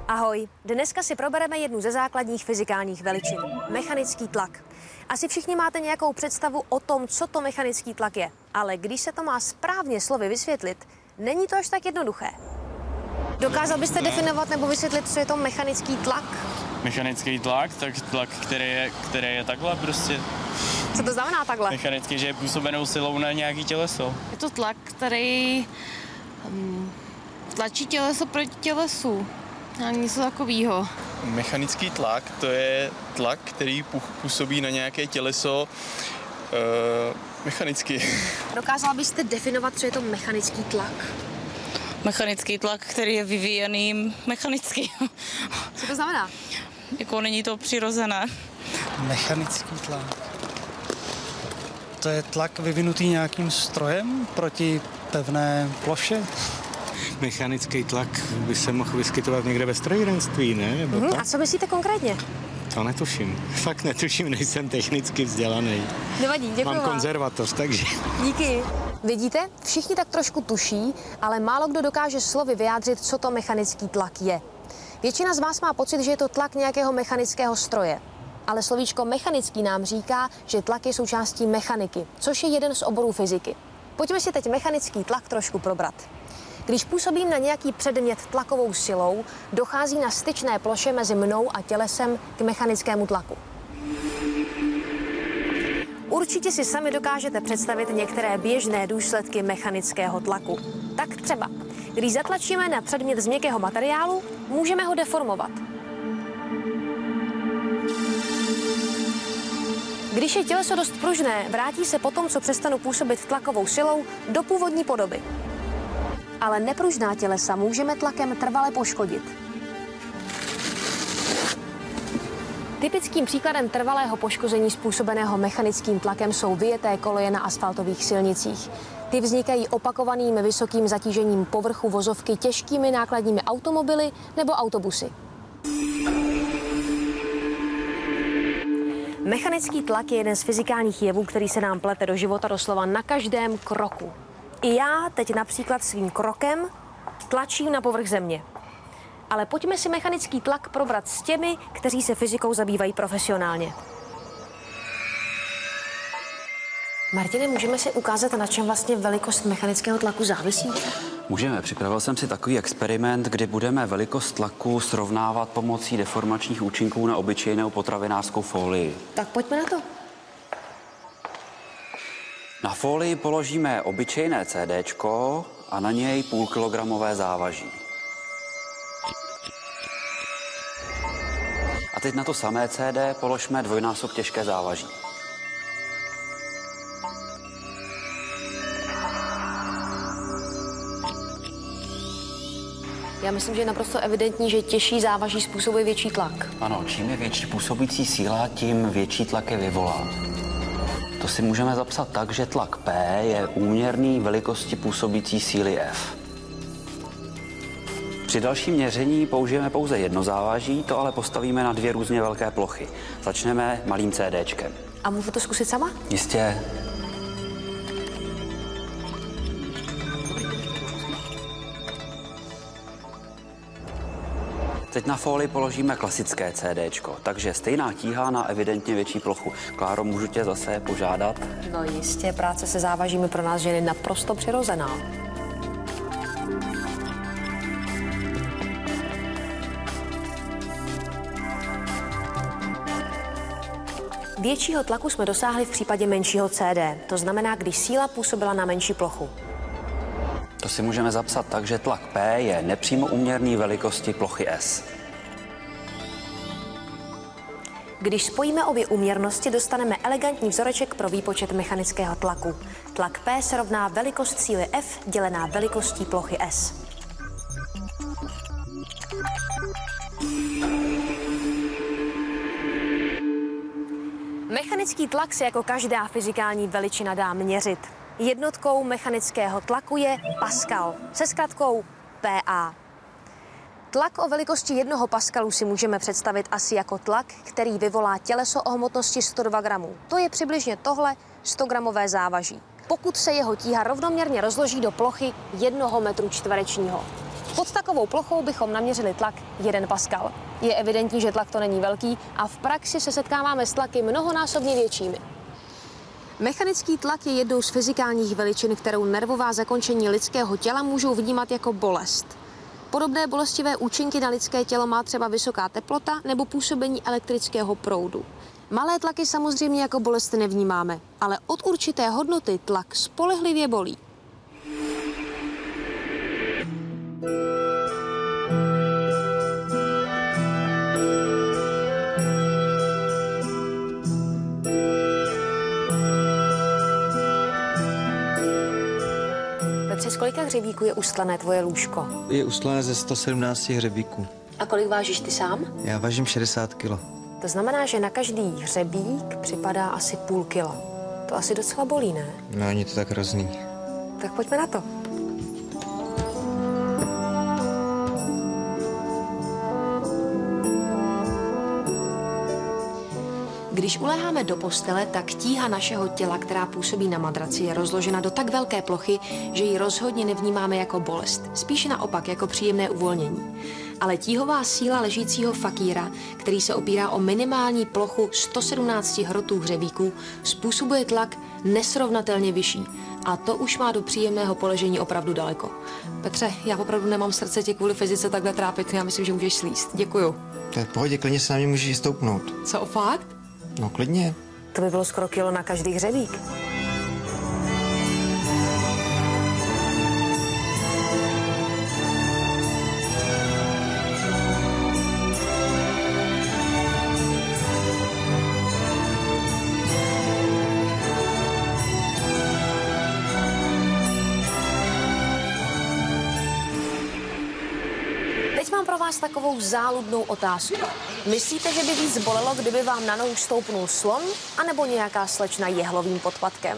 Ahoj, dneska si probereme jednu ze základních fyzikálních veličin – mechanický tlak. Asi všichni máte nějakou představu o tom, co to mechanický tlak je, ale když se to má správně slovy vysvětlit, není to až tak jednoduché. Dokázal byste definovat nebo vysvětlit, co je to mechanický tlak? Mechanický tlak, tak tlak, který je takhle prostě. Co to znamená takhle? Mechanický, že je působenou silou na nějaký těleso. Je to tlak, který tlačí těleso proti tělesu. A něco takového. Mechanický tlak, to je tlak, který působí na nějaké těleso mechanicky. Dokázal byste definovat, co je to mechanický tlak? Mechanický tlak, který je vyvíjený mechanicky. Co to znamená? Jako není to přirozené. Mechanický tlak. To je tlak vyvinutý nějakým strojem proti pevné ploše? Mechanický tlak by se mohl vyskytovat někde ve strojírenství, ne? Nebo A co myslíte konkrétně? To netuším. Fakt netuším, nejsem technicky vzdělaný. Nevadí, děkuji Mám vám. konzervatoř, takže... Díky. Vidíte, všichni tak trošku tuší, ale málo kdo dokáže slovy vyjádřit, co to mechanický tlak je. Většina z vás má pocit, že je to tlak nějakého mechanického stroje. Ale slovíčko mechanický nám říká, že tlak je součástí mechaniky, což je jeden z oborů fyziky. Pojďme si teď mechanický tlak trošku probrat. Když působím na nějaký předmět tlakovou silou, dochází na styčné ploše mezi mnou a tělesem k mechanickému tlaku. Určitě si sami dokážete představit některé běžné důsledky mechanického tlaku. Tak třeba, když zatlačíme na předmět z měkkého materiálu, můžeme ho deformovat. Když je těleso dost pružné, vrátí se potom, co přestanu působit tlakovou silou, do původní podoby. Ale nepružná tělesa můžeme tlakem trvale poškodit. Typickým příkladem trvalého poškození způsobeného mechanickým tlakem jsou vyjeté koleje na asfaltových silnicích. Ty vznikají opakovaným vysokým zatížením povrchu vozovky těžkými nákladními automobily nebo autobusy. Mechanický tlak je jeden z fyzikálních jevů, který se nám plete do života doslova na každém kroku. I já teď například svým krokem tlačím na povrch země. Ale pojďme si mechanický tlak probrat s těmi, kteří se fyzikou zabývají profesionálně. Martine, můžeme si ukázat, na čem vlastně velikost mechanického tlaku závisí? Můžeme. Připravil jsem si takový experiment, kdy budeme velikost tlaku srovnávat pomocí deformačních účinků na obyčejnou potravinářskou folii. Tak pojďme na to. Na folii položíme obyčejné CDčko a na něj půlkilogramové závaží. A teď na to samé CD položme dvojnásob těžké závaží. Já myslím, že je naprosto evidentní, že těžší závaží způsobuje větší tlak. Ano, čím je větší působící síla, tím větší tlak je vyvolá. To si můžeme zapsat tak, že tlak P je úměrný velikosti působící síly F. Při dalším měření použijeme pouze jedno závaží, to ale postavíme na dvě různě velké plochy. Začneme malým CDčkem. A můžu to zkusit sama? Jistě. Teď na folii položíme klasické CDčko, takže stejná tíha na evidentně větší plochu. Kláro, můžu tě zase požádat? No jistě, práce se závažími pro nás ženy naprosto přirozená. Většího tlaku jsme dosáhli v případě menšího CD, to znamená, když síla působila na menší plochu. To si můžeme zapsat tak, že tlak P je nepřímo úměrný velikosti plochy S. Když spojíme obě úměrnosti, dostaneme elegantní vzoreček pro výpočet mechanického tlaku. Tlak P se rovná velikost síly F dělená velikostí plochy S. Mechanický tlak se jako každá fyzikální veličina dá měřit. Jednotkou mechanického tlaku je Pascal se zkratkou PA. Tlak o velikosti 1 paskalu si můžeme představit asi jako tlak, který vyvolá těleso o hmotnosti 102 gramů. To je přibližně tohle 100gramové závaží. Pokud se jeho tíha rovnoměrně rozloží do plochy 1 metru čtverečního. Pod takovou plochou bychom naměřili tlak 1 Pascal. Je evidentní, že tlak to není velký a v praxi se setkáváme s tlaky mnohonásobně většími. Mechanický tlak je jednou z fyzikálních veličin, kterou nervová zakončení lidského těla můžou vnímat jako bolest. Podobné bolestivé účinky na lidské tělo má třeba vysoká teplota nebo působení elektrického proudu. Malé tlaky samozřejmě jako bolest nevnímáme, ale od určité hodnoty tlak spolehlivě bolí. Petře, z kolika hřebíků je ustlané tvoje lůžko? Je ustlané ze 117 hřebíků. A kolik vážíš ty sám? Já vážím 60 kg. To znamená, že na každý hřebík připadá asi půl kila. To asi docela bolí, ne? No, není to tak hrozný. Tak pojďme na to. Když uléháme do postele, tak tíha našeho těla, která působí na madraci, je rozložena do tak velké plochy, že ji rozhodně nevnímáme jako bolest. Spíše naopak jako příjemné uvolnění. Ale tíhová síla ležícího fakíra, který se opírá o minimální plochu 117 hrotů hřebíků, způsobuje tlak nesrovnatelně vyšší. A to už má do příjemného poležení opravdu daleko. Petře, já opravdu nemám srdce tě kvůli fyzice takhle trápit. Já myslím, že můžeš slíst. Děkuju. To je v pohodě, klidně se na mě můžeš stoupnout. Co, fakt? No, klidně. To by bylo skoro kilo na každý hřebík. Teď mám pro vás takovou záludnou otázku. Myslíte, že by víc bolelo, kdyby vám na nohu stoupnul slon, anebo nějaká slečna jehlovým podpatkem?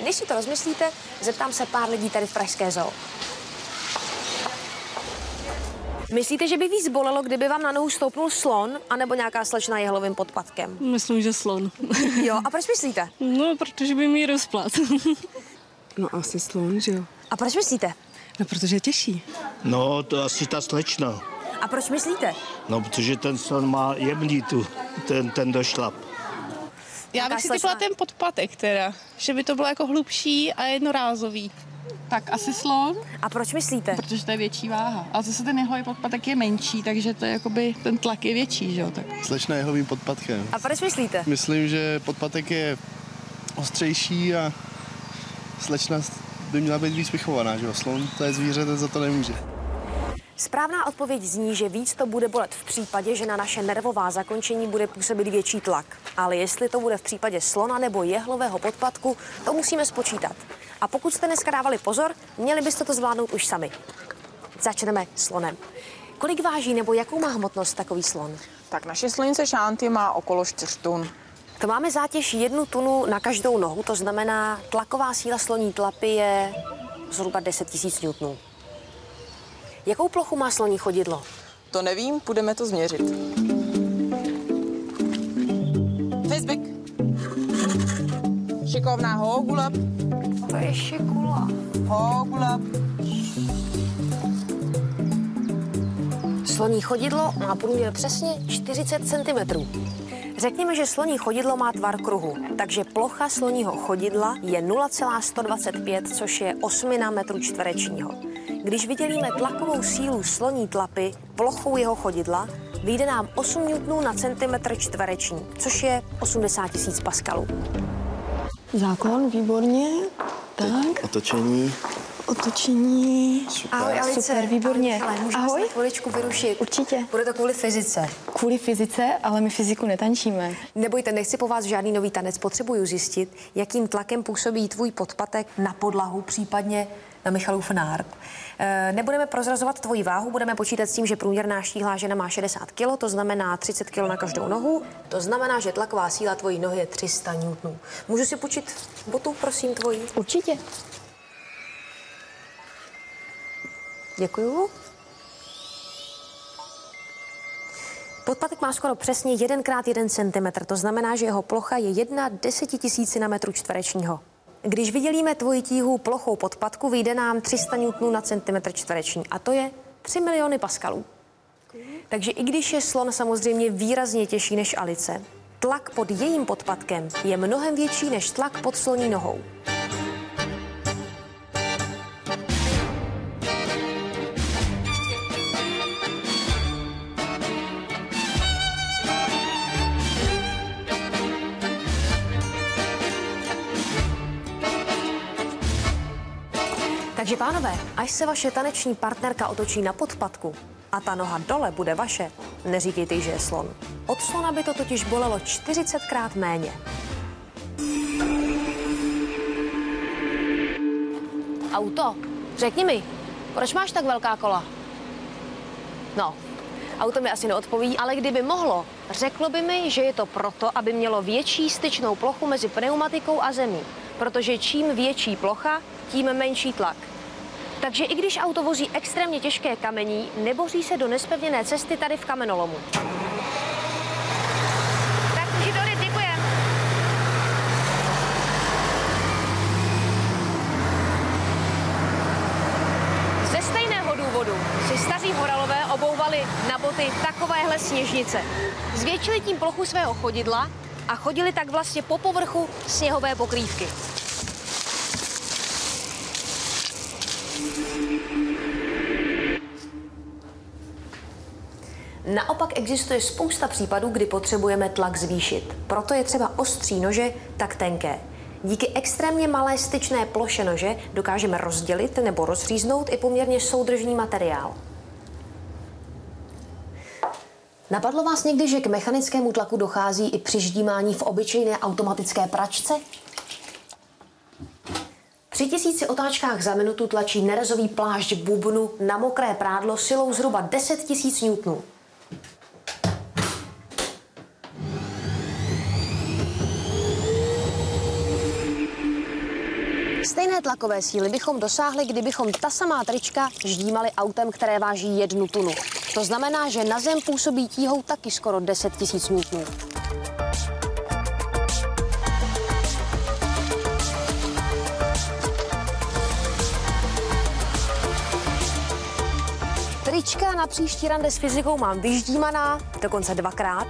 Když si to rozmyslíte, zeptám se pár lidí tady v pražské zoo. Myslíte, že by víc bolelo, kdyby vám na nohu stoupnul slon, anebo nějaká slečna jehlovým podpatkem? Myslím, že slon. Jo, a proč myslíte? No, protože by mi rozplat. No asi slon, že jo? A proč myslíte? No, protože je těžší. No, to asi ta slečna. A proč myslíte? No, protože ten slon má jemný ten došlap. Já bych si typla ten podpatek teda, že by to bylo jako hlubší a jednorázový. Tak asi slon. A proč myslíte? Protože to je větší váha. A zase ten jehlový podpatek je menší, takže to je jakoby, ten tlak je větší, že jo? Tak. Slečna jehlovým podpatkem. A proč myslíte? Myslím, že podpatek je ostřejší a slečna by měla být víc vychovaná, že jo? Slon, to je zvíře, ten za to nemůže. Správná odpověď zní, že víc to bude bolet v případě, že na naše nervová zakončení bude působit větší tlak. Ale jestli to bude v případě slona nebo jehlového podpatku, to musíme spočítat. A pokud jste dneska dávali pozor, měli byste to zvládnout už sami. Začneme slonem. Kolik váží nebo jakou má hmotnost takový slon? Tak naše slonice Šanty má okolo 4 tun. To máme zátěž 1 tunu na každou nohu, to znamená, tlaková síla sloní tlapy je zhruba 10 000 newtonů. Jakou plochu má sloní chodidlo? To nevím, půjdeme to změřit. Facebik. Šikovná, hogulab. To je šikula. Hogulab. Sloní chodidlo má průměr přesně 40 cm. Řekněme, že sloní chodidlo má tvar kruhu, takže plocha sloního chodidla je 0,125, což je 8 metru čtverečního. Když vydělíme tlakovou sílu sloní tlapy plochou jeho chodidla, vyjde nám 8 N na centimetr čtvereční, což je 80 000 paskalů. Záklon, výborně. Tak. Otočení. Otočení. Ahoj, Alice. Super, výborně. Ahoj. Můžu chviličku vyrušit? Určitě. Bude to kvůli fyzice. Kvůli fyzice, ale my fyziku netančíme. Nebojte, nechci po vás žádný nový tanec. Potřebuju zjistit, jakým tlakem působí tvůj podpatek na podlahu, případně na Michalův nárt. Nebudeme prozrazovat tvoji váhu, budeme počítat s tím, že průměrná štíhlá žena má 60 kg, to znamená 30 kg na každou nohu. To znamená, že tlaková síla tvojí nohy je 300 N. Můžu si půjčit botu, prosím, tvoji? Určitě. Děkuju. Podpatek má skoro přesně 1 x 1 cm, to znamená, že jeho plocha je 1/10 000 na metru čtverečního. Když vydělíme tvoji tíhu plochou podpatku, vyjde nám 300 N na centimetr čtvereční a to je 3 miliony paskalů. Takže i když je slon samozřejmě výrazně těžší než Alice, tlak pod jejím podpatkem je mnohem větší než tlak pod sloní nohou. Takže pánové, až se vaše taneční partnerka otočí na podpatku a ta noha dole bude vaše, neříkejte jí, že je slon. Od slona by to totiž bolelo 40krát méně. Auto, řekni mi, proč máš tak velká kola? No, auto mi asi neodpoví, ale kdyby mohlo, řeklo by mi, že je to proto, aby mělo větší styčnou plochu mezi pneumatikou a zemí. Protože čím větší plocha, tím menší tlak. Takže i když auto vozí extrémně těžké kamení, neboří se do nespevněné cesty tady v kamenolomu. Tak už jdu, děkujem. Ze stejného důvodu si staří horalové obouvali na boty takovéhle sněžnice. Zvětšili tím plochu svého chodidla a chodili tak vlastně po povrchu sněhové pokrývky. Naopak existuje spousta případů, kdy potřebujeme tlak zvýšit. Proto je třeba ostří nože tak tenké. Díky extrémně malé styčné ploše nože dokážeme rozdělit nebo rozříznout i poměrně soudržný materiál. Napadlo vás někdy, že k mechanickému tlaku dochází i při ždímání v obyčejné automatické pračce? Při 1000 otáčkách za minutu tlačí nerezový plášť bubnu na mokré prádlo silou zhruba 10 000 N. Stejné tlakové síly bychom dosáhli, kdybychom ta samá trička ždímali autem, které váží 1 tunu. To znamená, že na zem působí tíhou taky skoro 10 000 N. Trička na příští rande s fyzikou mám vyždímaná, dokonce 2krát.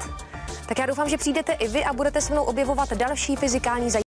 Tak já doufám, že přijdete i vy a budete se mnou objevovat další fyzikální zajímavosti.